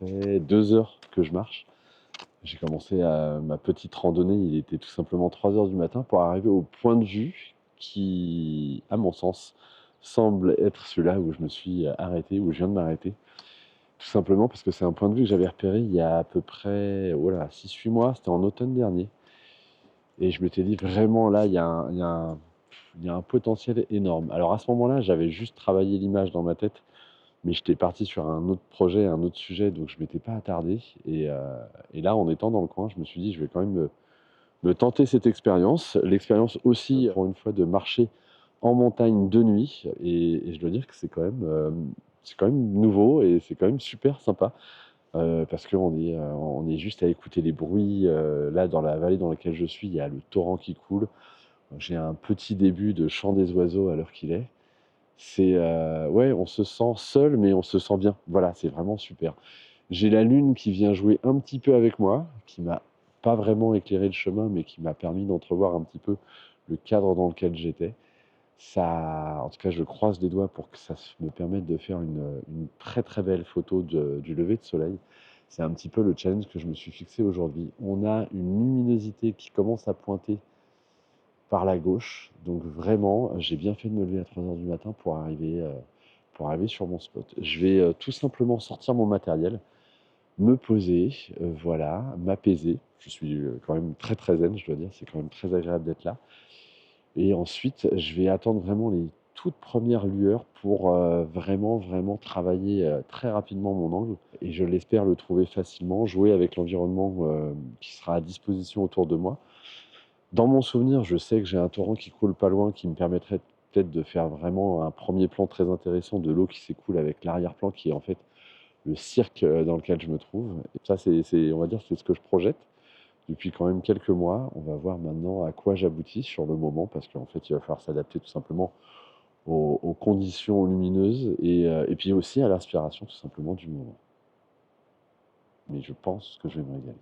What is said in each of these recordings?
fait 2 heures que je marche. J'ai commencé ma petite randonnée, il était tout simplement 3 heures du matin pour arriver au point de vue qui, à mon sens, semble être celui-là où je me suis arrêté, où je viens de m'arrêter. Tout simplement parce que c'est un point de vue que j'avais repéré il y a à peu près 6-8 mois, c'était en automne dernier. Et je m'étais dit vraiment là, il y a un potentiel énorme. Alors à ce moment-là, j'avais juste travaillé l'image dans ma tête, mais j'étais parti sur un autre projet, un autre sujet, donc je ne m'étais pas attardé. Et là, en étant dans le coin, je me suis dit, je vais quand même me tenter cette expérience. L'expérience aussi, pour une fois, de marcher en montagne de nuit. Et je dois dire que c'est quand même nouveau et c'est quand même super sympa. Parce on est juste à écouter les bruits. Là, dans la vallée dans laquelle je suis, il y a le torrent qui coule. J'ai un petit début de chant des oiseaux à l'heure qu'il est. Ouais, on se sent seul, mais on se sent bien. Voilà, c'est vraiment super. J'ai la lune qui vient jouer un petit peu avec moi, qui m'a pas vraiment éclairé le chemin, mais qui m'a permis d'entrevoir un petit peu le cadre dans lequel j'étais. En tout cas, je croise les doigts pour que ça me permette de faire une très très belle photo du lever de soleil. C'est un petit peu le challenge que je me suis fixé aujourd'hui. On a une luminosité qui commence à pointer par la gauche. Donc vraiment, j'ai bien fait de me lever à 3 heures du matin pour arriver sur mon spot. Je vais tout simplement sortir mon matériel, me poser, voilà, m'apaiser. Je suis quand même très très zen, je dois dire, c'est quand même très agréable d'être là. Et ensuite, je vais attendre vraiment les toutes premières lueurs pour vraiment, vraiment travailler très rapidement mon angle. Et je l'espère le trouver facilement, jouer avec l'environnement qui sera à disposition autour de moi. Dans mon souvenir, je sais que j'ai un torrent qui coule pas loin qui me permettrait peut-être de faire vraiment un premier plan très intéressant de l'eau qui s'écoule avec l'arrière-plan qui est en fait le cirque dans lequel je me trouve. Et ça, on va dire, c'est ce que je projette depuis quand même quelques mois. On va voir maintenant à quoi j'aboutis sur le moment parce qu'en fait, il va falloir s'adapter tout simplement aux conditions lumineuses et puis aussi à l'inspiration tout simplement du moment. Mais je pense que je vais me régaler.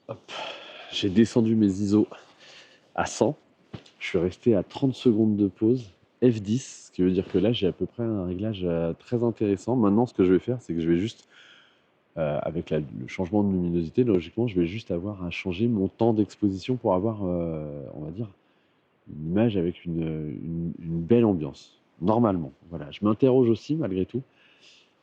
Hop. J'ai descendu mes ISO à 100. Je suis resté à 30 secondes de pause, F10, ce qui veut dire que là, j'ai à peu près un réglage très intéressant. Maintenant, ce que je vais faire, c'est que je vais juste, avec le changement de luminosité, logiquement, je vais juste avoir à changer mon temps d'exposition pour avoir, on va dire, une image avec une belle ambiance, normalement. Voilà. Je m'interroge aussi, malgré tout,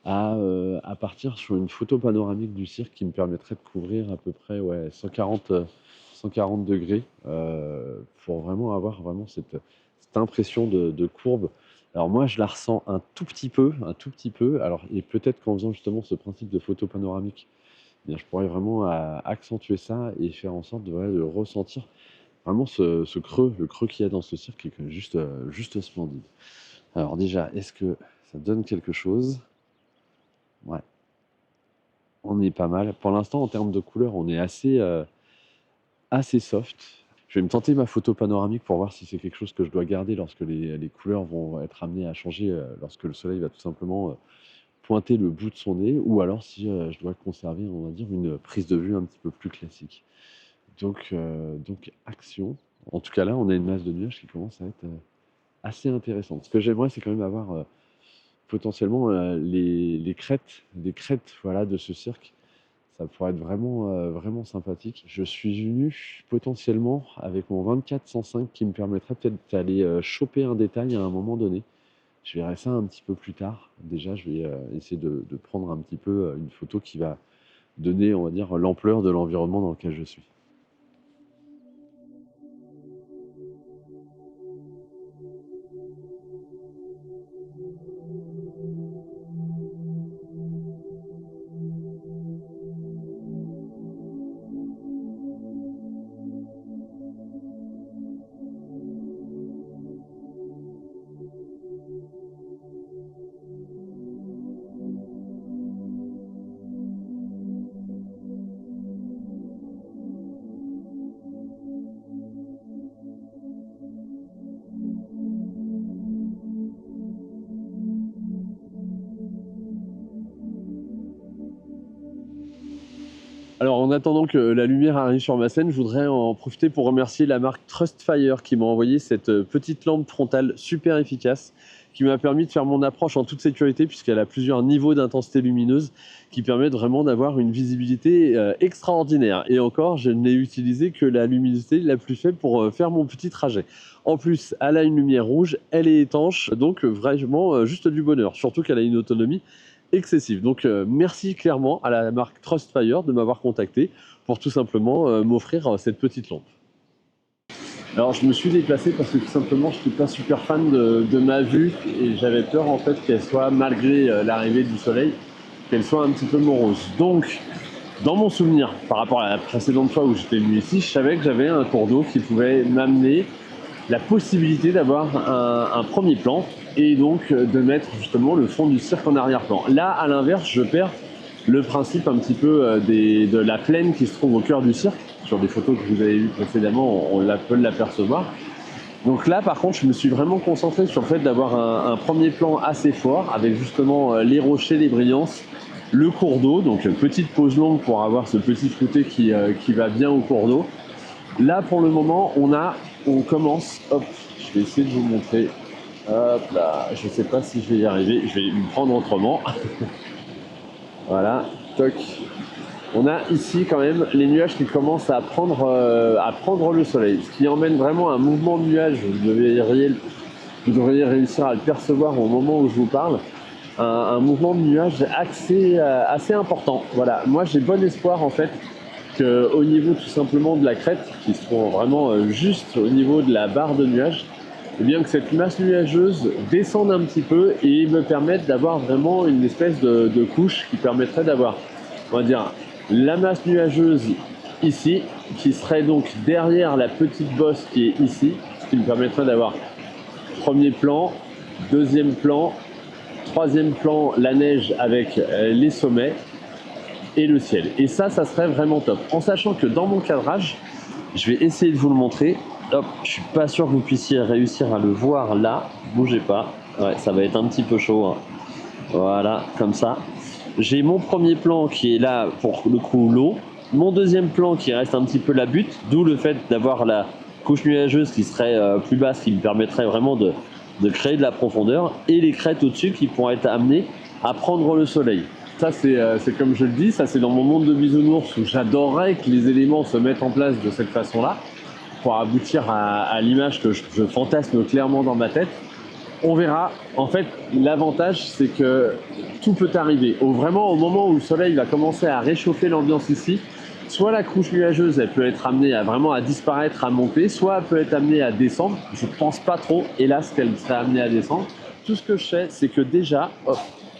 à partir sur une photo panoramique du cirque qui me permettrait de couvrir à peu près 140 degrés pour vraiment avoir vraiment cette impression de courbe. Alors moi, je la ressens un tout petit peu, un tout petit peu. Alors, et peut-être qu'en faisant justement ce principe de photo panoramique, eh bien, je pourrais vraiment accentuer ça et faire en sorte de ressentir vraiment ce creux, le creux qu'il y a dans ce cirque qui est juste splendide. Alors déjà, est-ce que ça donne quelque chose? Ouais, on est pas mal. Pour l'instant, en termes de couleurs, on est assez soft. Je vais me tenter ma photo panoramique pour voir si c'est quelque chose que je dois garder lorsque les couleurs vont être amenées à changer, lorsque le soleil va tout simplement pointer le bout de son nez, ou alors si je dois conserver, on va dire, une prise de vue un petit peu plus classique. Donc action. En tout cas là, on a une masse de nuages qui commence à être assez intéressante. Ce que j'aimerais, c'est quand même avoir potentiellement les crêtes voilà, de ce cirque. Ça pourrait être vraiment, vraiment sympathique. Je suis venu potentiellement avec mon 24-105 qui me permettrait peut-être d'aller choper un détail à un moment donné. Je verrai ça un petit peu plus tard. Déjà, je vais essayer de prendre un petit peu une photo qui va donner, on va dire, l'ampleur de l'environnement dans lequel je suis. Alors en attendant que la lumière arrive sur ma scène, je voudrais en profiter pour remercier la marque Trustfire qui m'a envoyé cette petite lampe frontale super efficace qui m'a permis de faire mon approche en toute sécurité puisqu'elle a plusieurs niveaux d'intensité lumineuse qui permettent vraiment d'avoir une visibilité extraordinaire. Et encore, je n'ai utilisé que la luminosité la plus faible pour faire mon petit trajet. En plus, elle a une lumière rouge, elle est étanche, donc vraiment juste du bonheur. Surtout qu'elle a une autonomie excessive. Donc merci clairement à la marque Trustfire de m'avoir contacté pour tout simplement m'offrir cette petite lampe. Alors je me suis déplacé parce que tout simplement je suis pas super fan de ma vue et j'avais peur en fait qu'elle soit, malgré l'arrivée du soleil, qu'elle soit un petit peu morose. Donc dans mon souvenir, par rapport à la précédente fois où j'étais venu ici, je savais que j'avais un cours d'eau qui pouvait m'amener la possibilité d'avoir un premier plan et donc de mettre justement le fond du cirque en arrière-plan. Là, à l'inverse, je perds le principe un petit peu de la plaine qui se trouve au cœur du cirque. Sur des photos que vous avez vues précédemment, on peut l'apercevoir. Donc là, par contre, je me suis vraiment concentré sur le fait d'avoir un premier plan assez fort avec justement les rochers, les brillances, le cours d'eau, donc petite pause longue pour avoir ce petit flouté qui va bien au cours d'eau. Là, pour le moment, on commence, hop, je vais essayer de vous montrer, hop là, je sais pas si je vais y arriver, je vais me prendre autrement. Voilà, toc. On a ici quand même les nuages qui commencent à prendre le soleil, ce qui emmène vraiment un mouvement de nuages, vous devriez réussir à le percevoir au moment où je vous parle, un mouvement de nuages assez important. Voilà, moi j'ai bon espoir en fait qu'au niveau tout simplement de la crête, qui se trouve vraiment juste au niveau de la barre de nuages, et bien que cette masse nuageuse descende un petit peu et me permette d'avoir vraiment une espèce de couche qui permettrait d'avoir, on va dire, la masse nuageuse ici, qui serait donc derrière la petite bosse qui est ici, ce qui me permettrait d'avoir premier plan, deuxième plan, troisième plan, la neige avec les sommets et le ciel. Et ça serait vraiment top. En sachant que dans mon cadrage, je vais essayer de vous le montrer. Hop, je suis pas sûr que vous puissiez réussir à le voir là. Bougez pas. Ouais, ça va être un petit peu chaud, hein. Voilà, comme ça. J'ai mon premier plan qui est là pour le coup l'eau. Mon deuxième plan qui reste un petit peu la butte, d'où le fait d'avoir la couche nuageuse qui serait plus basse, qui me permettrait vraiment de créer de la profondeur. Et les crêtes au-dessus qui pourraient être amenées à prendre le soleil. Ça, c'est comme je le dis, ça c'est dans mon monde de bisounours où j'adorerais que les éléments se mettent en place de cette façon-là pour aboutir à l'image que je fantasme clairement dans ma tête. On verra. En fait, l'avantage, c'est que tout peut arriver. Vraiment, au moment où le soleil va commencer à réchauffer l'ambiance ici, soit la couche nuageuse, elle peut être amenée à disparaître, à monter, soit elle peut être amenée à descendre. Je ne pense pas trop, hélas, qu'elle serait amenée à descendre. Tout ce que je sais, c'est que déjà,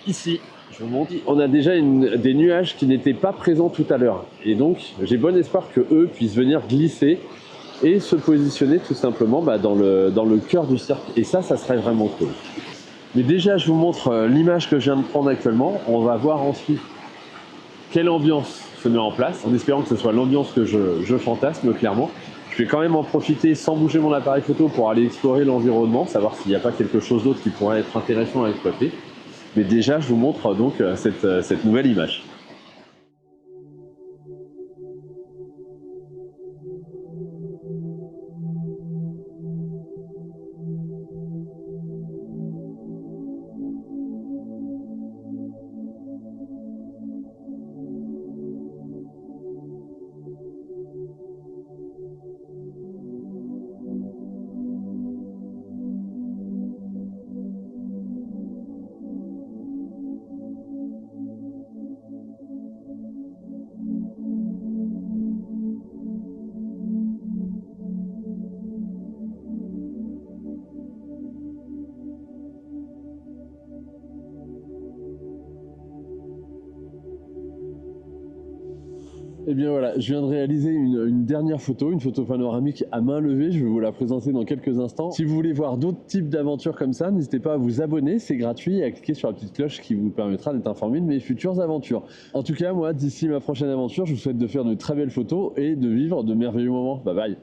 ici, je vous montre, on a déjà des nuages qui n'étaient pas présents tout à l'heure. Et donc, j'ai bon espoir que eux puissent venir glisser et se positionner tout simplement dans le cœur du cirque. Et ça serait vraiment cool. Mais déjà, je vous montre l'image que je viens de prendre actuellement. On va voir ensuite quelle ambiance se met en place, en espérant que ce soit l'ambiance que je fantasme clairement. Je vais quand même en profiter sans bouger mon appareil photo pour aller explorer l'environnement, savoir s'il n'y a pas quelque chose d'autre qui pourrait être intéressant à exploiter. Mais déjà, je vous montre donc cette nouvelle image. Et bien voilà, je viens de réaliser une dernière photo, une photo panoramique à main levée. Je vais vous la présenter dans quelques instants. Si vous voulez voir d'autres types d'aventures comme ça, n'hésitez pas à vous abonner, c'est gratuit, et à cliquer sur la petite cloche qui vous permettra d'être informé de mes futures aventures. En tout cas, moi, d'ici ma prochaine aventure, je vous souhaite de faire de très belles photos et de vivre de merveilleux moments. Bye bye.